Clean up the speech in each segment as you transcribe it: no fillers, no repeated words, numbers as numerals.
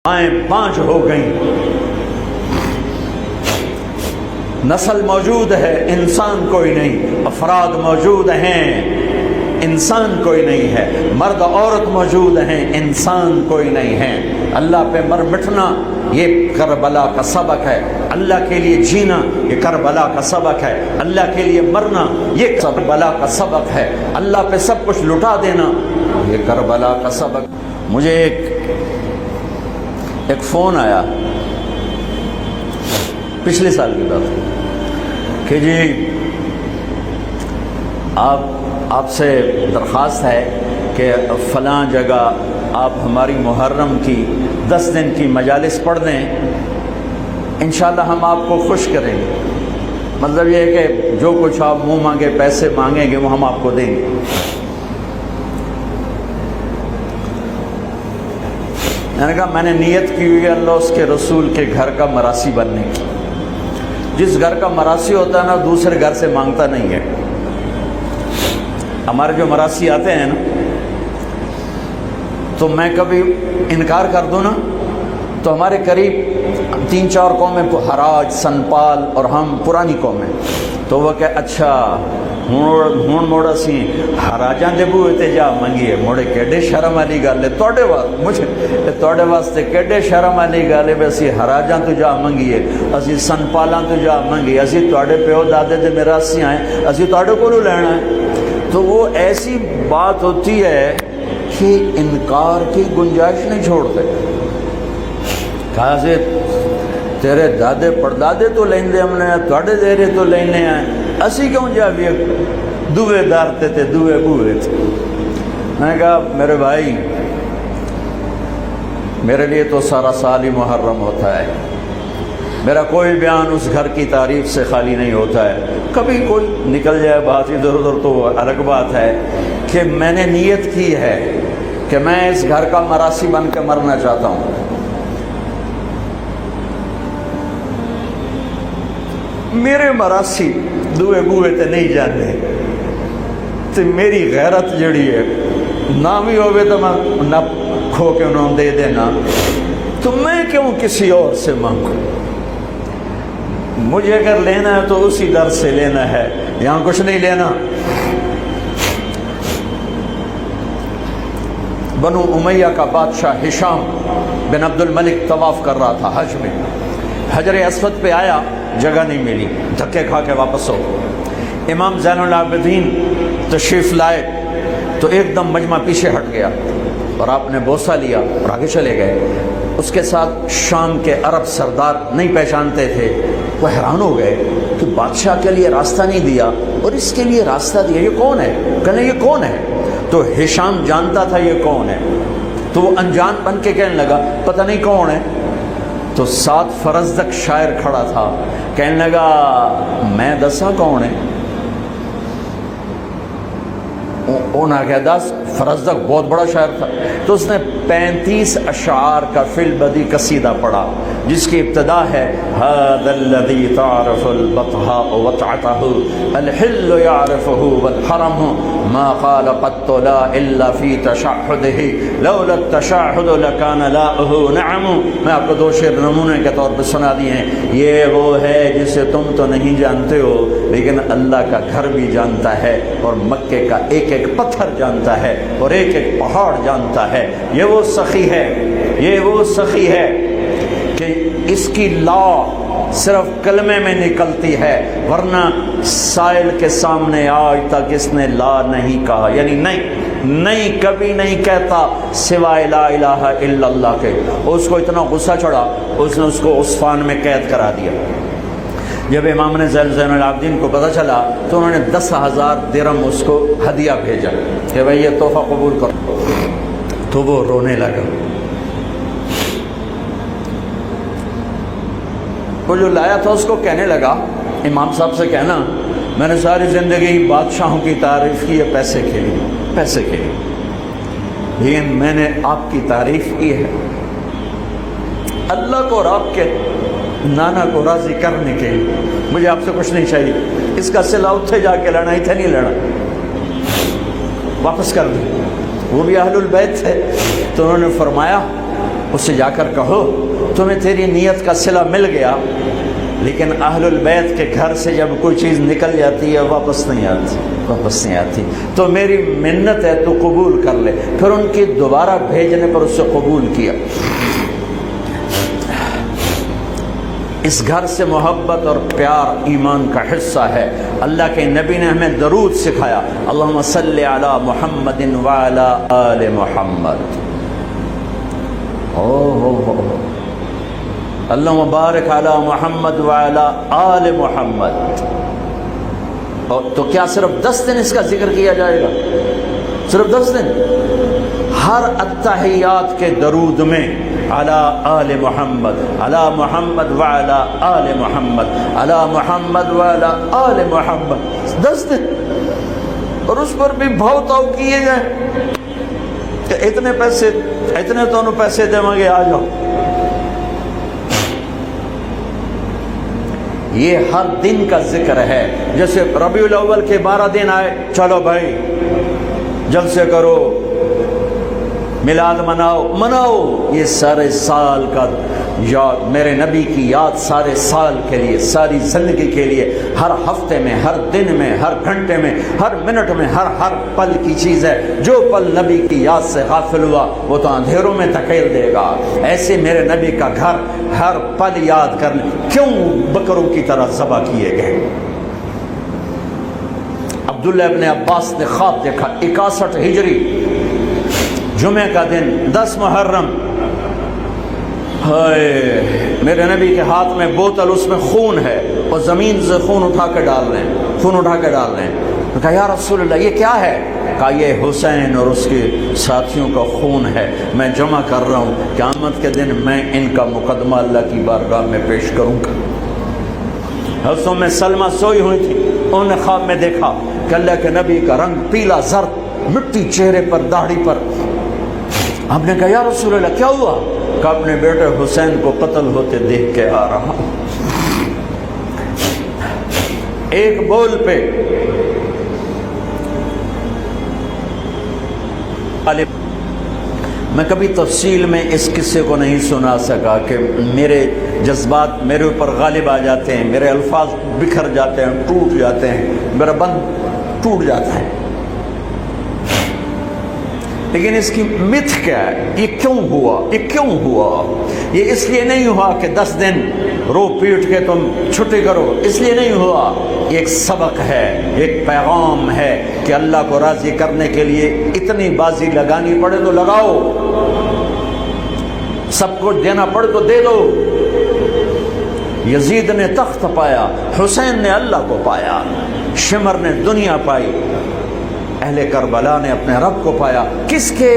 پانچ ہو گئیں، نسل موجود ہے انسان کوئی نہیں، افراد موجود ہیں انسان کوئی نہیں ہے، مرد عورت موجود ہیں انسان کوئی نہیں ہے۔ اللہ پہ مر مٹنا یہ کربلا کا سبق ہے، اللہ کے لیے جینا یہ کربلا کا سبق ہے، اللہ کے لیے مرنا یہ کربلا کا سبق ہے، اللہ پہ سب کچھ لٹا دینا یہ کربلا کا سبق۔ مجھے ایک فون آیا پچھلے سال کی بات کہ جی آپ سے درخواست ہے کہ فلاں جگہ آپ ہماری محرم کی 10 دن کی مجالس پڑھ دیں، انشاءاللہ ہم آپ کو خوش کریں گے۔ مطلب یہ ہے کہ جو کچھ آپ منہ مانگے پیسے مانگیں گے وہ ہم آپ کو دیں گے۔ میں نے کہا میں نے نیت کی ہوئی ہے اللہ اس کے رسول کے گھر کا مراسی بننے کی۔ جس گھر کا مراسی ہوتا ہے نا دوسرے گھر سے مانگتا نہیں ہے۔ ہمارے جو مراسی آتے ہیں نا تو میں کبھی انکار کر دوں نا تو ہمارے قریب 3-4 قومیں حراج، سنپال اور ہم پرانی قومیں، تو وہ کہ اچھا ہون موڑا سی حراجاں دے بوئے تے جا منگیے موڑے کیڈے شرم والی گل ہے توڑے مجھے واسطے کیڈے شرم والی گل ہے اسی حراجاں تو جا منگیے، اسی سنپالاں تو جا منگیے، اسی توڑے پیو دادے دے میراثی آئے اسی توڑے کو لینا ہے۔ تو وہ ایسی بات ہوتی ہے کہ انکار کی گنجائش نہیں چھوڑتے۔ کہا سے تیرے دادے پردادے تو لیندے ہم نے توڑے دیرے تو لینے ہیں، اسی کیوں جا بھی دوے دارتے تھے دوے بوئے تھے۔ میں نے کہا میرے بھائی میرے لیے تو سارا سال ہی محرم ہوتا ہے، میرا کوئی بیان اس گھر کی تعریف سے خالی نہیں ہوتا ہے، کبھی کوئی نکل جائے بات ادھر ادھر تو الگ بات ہے کہ میں نے نیت کی ہے کہ میں اس گھر کا مراسی بن کے مرنا چاہتا ہوں۔ میرے مراسی دوے بوئے تے نہیں جانے تے میری غیرت جڑی ہے نہ بھی ہوئے تو میں نہ کھو کے انہوں دے دینا، تو میں کیوں کسی اور سے مانگوں؟ مجھے اگر لینا ہے تو اسی در سے لینا ہے، یہاں کچھ نہیں لینا۔ بنو امیہ کا بادشاہ ہشام بن عبد الملک طواف کر رہا تھا حج میں، حجر اسود پہ آیا جگہ نہیں ملی، دھکے کھا کے واپس ہو۔ امام زین العابدین تشریف لائے تو ایک دم مجمع پیچھے ہٹ گیا اور آپ نے بوسہ لیا اور آگے چلے گئے۔ اس کے ساتھ شام کے عرب سردار نہیں پہچانتے تھے، وہ حیران ہو گئے کہ بادشاہ کے لیے راستہ نہیں دیا اور اس کے لیے راستہ دیا، یہ کون ہے؟ کہنے یہ کون ہے؟ تو ہشام جانتا تھا یہ کون ہے، تو وہ انجان بن کے کہنے لگا پتہ نہیں کون ہے۔ تو ساتھ فرزدق شاعر کھڑا تھا، کہنے لگا میں دسا کون ہے؟ انہاں کہا دس، فرزدق بہت بڑا شاعر تھا، تو اس نے 35 اشعار کا فی البدی قصیدہ پڑھا جس کی ابتدا ہے هذا الذي تعرف البطحاء وطعته الحل يعرفه والحرم ما قال قط لا الا في تشهده لولا التشهد لكان لاؤه نعم۔ میں آپ کو 2 شعر نمونے کے طور پر سنا دیے ہیں۔ یہ وہ ہے جسے تم تو نہیں جانتے ہو لیکن اللہ کا گھر بھی جانتا ہے اور مکے کا ایک ایک پتھر جانتا ہے اور ایک ایک پہاڑ جانتا ہے۔ یہ وہ سخی ہے، یہ وہ سخی ہے کہ اس کی لا صرف کلمے میں نکلتی ہے، ورنہ سائل کے سامنے آج تک اس نے لا نہیں کہا، یعنی نہیں کبھی نہیں کہتا سوائے لا الہ الا اللہ کے۔ اس کو اتنا غصہ چڑھا اس نے اس کو عصفان میں قید کرا دیا۔ جب امام نے زین العابدین کو پتہ چلا تو انہوں نے 10,000 درہم اس کو ہدیہ بھیجا کہ بھئی یہ تحفہ قبول کرو، تو وہ رونے لگا۔ وہ جو لایا تھا اس کو کہنے لگا امام صاحب سے کہنا میں نے ساری زندگی بادشاہوں کی تعریف کی ہے پیسے کے لیے، لیکن میں نے آپ کی تعریف کی ہے اللہ کو اور آپ کے نانا کو راضی کرنے کے لیے، مجھے آپ سے کچھ نہیں چاہیے، اس کا صلہ اتھے جا کے لینا، اتھے نہیں لینا، واپس کر دیں۔ وہ بھی اہل البیت تھے تو انہوں نے فرمایا اس سے جا کر کہو تمہیں تیری نیت کا صلہ مل گیا، لیکن اہل البیت کے گھر سے جب کوئی چیز نکل جاتی ہے واپس نہیں آتی، تو میری منت ہے تو قبول کر لے۔ پھر ان کی دوبارہ بھیجنے پر اسے قبول کیا۔ اس گھر سے محبت اور پیار ایمان کا حصہ ہے۔ اللہ کے نبی نے ہمیں درود سکھایا، اللہم صلی علی محمد وعلی آل محمد، اللہم بارک علی محمد وعلی آل محمد۔ اور تو کیا صرف 10 دن اس کا ذکر کیا جائے گا؟ صرف 10 دن؟ ہر التحیات کے درود میں علی آل محمد، علی محمد وعلی آل محمد، علی محمد وعلی آل محمد، 10 دن۔ اور اس پر بھی بھاؤ تاؤ کیے گئے کہ اتنے پیسے دیں گے، آ جاؤ۔ یہ ہر دن کا ذکر ہے۔ جیسے ربیع الاول کے 12 دن آئے، چلو بھائی جلسے کرو، میلاد مناؤ۔ یہ سارے سال کا یاد، میرے نبی کی یاد سارے سال کے لیے، ساری زندگی کے لیے، ہر ہفتے میں، ہر دن میں، ہر گھنٹے میں، ہر منٹ میں، ہر پل کی چیز ہے۔ جو پل نبی کی یاد سے غافل ہوا وہ تو اندھیروں میں دھکیل دے گا۔ ایسے میرے نبی کا گھر ہر پل یاد کرنے، کیوں بکروں کی طرح ذبح کیے گئے؟ عبداللہ ابن عباس نے خواب دیکھا، 61 ہجری جمعہ کا دن، 10 محرم، میرے نبی کے ہاتھ میں بوتل، اس میں خون ہے، اور زمین سے خون اٹھا کے ڈال رہے ہیں۔ کہا یا رسول اللہ یہ کیا ہے؟ کہا یہ حسین اور اس کے ساتھیوں کا خون ہے، میں جمع کر رہا ہوں، قیامت کے دن میں ان کا مقدمہ اللہ کی بارگاہ میں پیش کروں گا۔ حضرت ام سلمہ سوئی ہوئی تھی، انہوں نے خواب میں دیکھا کہ اللہ کے نبی کا رنگ پیلا زرد، مٹی چہرے پر، داڑھی پر۔ آپ نے کہا یا رسول اللہ کیا ہوا؟ کہ اپنے بیٹے حسین کو قتل ہوتے دیکھ کے آ رہا۔ ایک بول پہ میں کبھی تفصیل میں اس قصے کو نہیں سنا سکا کہ میرے جذبات میرے اوپر غالب آ جاتے ہیں، میرے الفاظ بکھر جاتے ہیں، ٹوٹ جاتے ہیں، میرا بند ٹوٹ جاتا ہے۔ لیکن اس کی متھ کیا ہے؟ یہ کیوں ہوا؟ یہ اس لیے نہیں ہوا کہ 10 دن رو پیٹ کے تم چھٹی کرو، اس لیے نہیں ہوا۔ یہ ایک سبق ہے، ایک پیغام ہے کہ اللہ کو راضی کرنے کے لیے اتنی بازی لگانی پڑے تو لگاؤ، سب کچھ دینا پڑے تو دے دو۔ یزید نے تخت پایا، حسین نے اللہ کو پایا، شمر نے دنیا پائی، اہل کربلا نے اپنے رب کو پایا۔ کس کے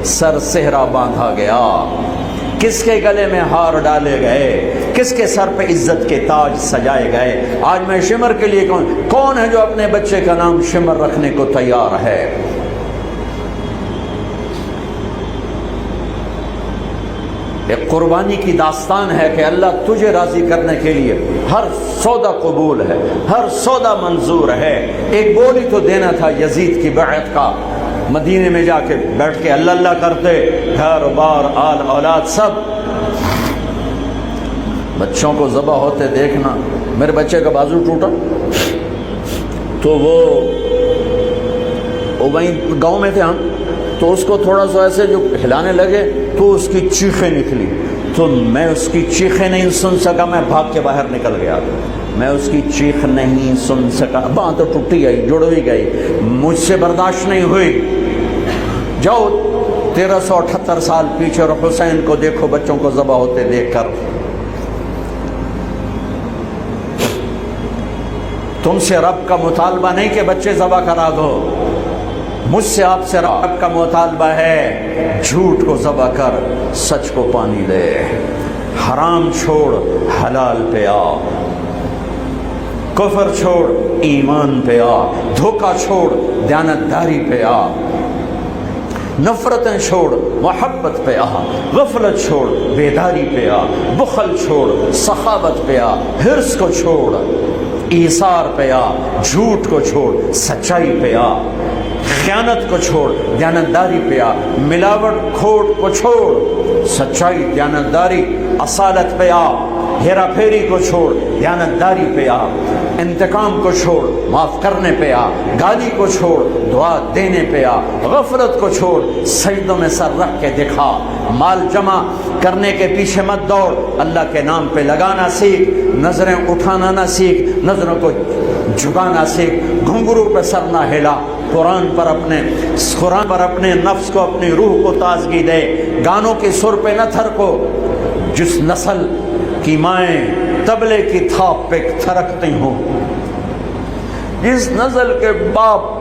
سر صحرا باندھا گیا؟ کس کے گلے میں ہار ڈالے گئے؟ کس کے سر پہ عزت کے تاج سجائے گئے؟ آج میں شمر کے لیے کون ہے جو اپنے بچے کا نام شمر رکھنے کو تیار ہے؟ ایک قربانی کی داستان ہے کہ اللہ تجھے راضی کرنے کے لیے ہر سودا قبول ہے، ہر سودا منظور ہے۔ ایک بول ہی تو دینا تھا یزید کی بیعت کا، مدینے میں جا کے بیٹھ کے اللہ کرتے، گھر بار آل اولاد سب، بچوں کو ذبح ہوتے دیکھنا۔ میرے بچے کا بازو ٹوٹا تو وہ وہیں گاؤں میں تھے ہم، تو اس کو تھوڑا سا ایسے جو ہلانے لگے تو اس کی چیخیں نکلی، تو میں اس کی چیخیں نہیں سن سکا، میں بھاگ کے باہر نکل گیا، میں اس کی چیخ نہیں سن سکا، باں تو ٹوٹی گئی، جڑ بھی گئی، مجھ سے برداشت نہیں ہوئی۔ جاؤ 1378 سال پیچھے اور حسین کو دیکھو بچوں کو ذبح ہوتے دیکھ کر۔ تم سے رب کا مطالبہ نہیں کہ بچے ذبح کرا دو، مجھ سے آپ سے رب کا مطالبہ ہے جھوٹ کو ذبح کر سچ کو پانی دے، حرام چھوڑ حلال پہ آ، کفر چھوڑ ایمان پہ آ، دھوکہ چھوڑ دیانتداری پہ آ، نفرتیں چھوڑ محبت پہ آ، غفلت چھوڑ بیداری پہ آ، بخل چھوڑ سخاوت پہ آ، حرص کو چھوڑ ایثار پہ آ، جھوٹ کو چھوڑ سچائی پہ آ۔ خیانت کو چھوڑ دیانتداری پہ آ، ملاوٹ کھوٹ کو چھوڑ سچائی دیانتداری اصالت پہ آ، ہیرا پھیری کو چھوڑ دیانتداری پہ آ، انتقام کو چھوڑ معاف کرنے پہ آ، گالی کو چھوڑ دعا دینے پہ آ، غفلت کو چھوڑ سجدوں میں سر رکھ کے دکھا، مال جمع کرنے کے پیچھے مت دوڑ، اللہ کے نام پہ لگانا سیکھ، نظریں اٹھانا نہ سیکھ، نظروں کو جھکانا سیکھ، گھنگرو پہ سر نہ ہلا، قرآن پر اپنے نفس کو اپنی روح کو تازگی دے، گانوں کے سر پہ نہ تھرکو، جس نسل کی مائیں تبلے کی تھاپ پہ تھرکتی ہوں، جس نسل کے باپ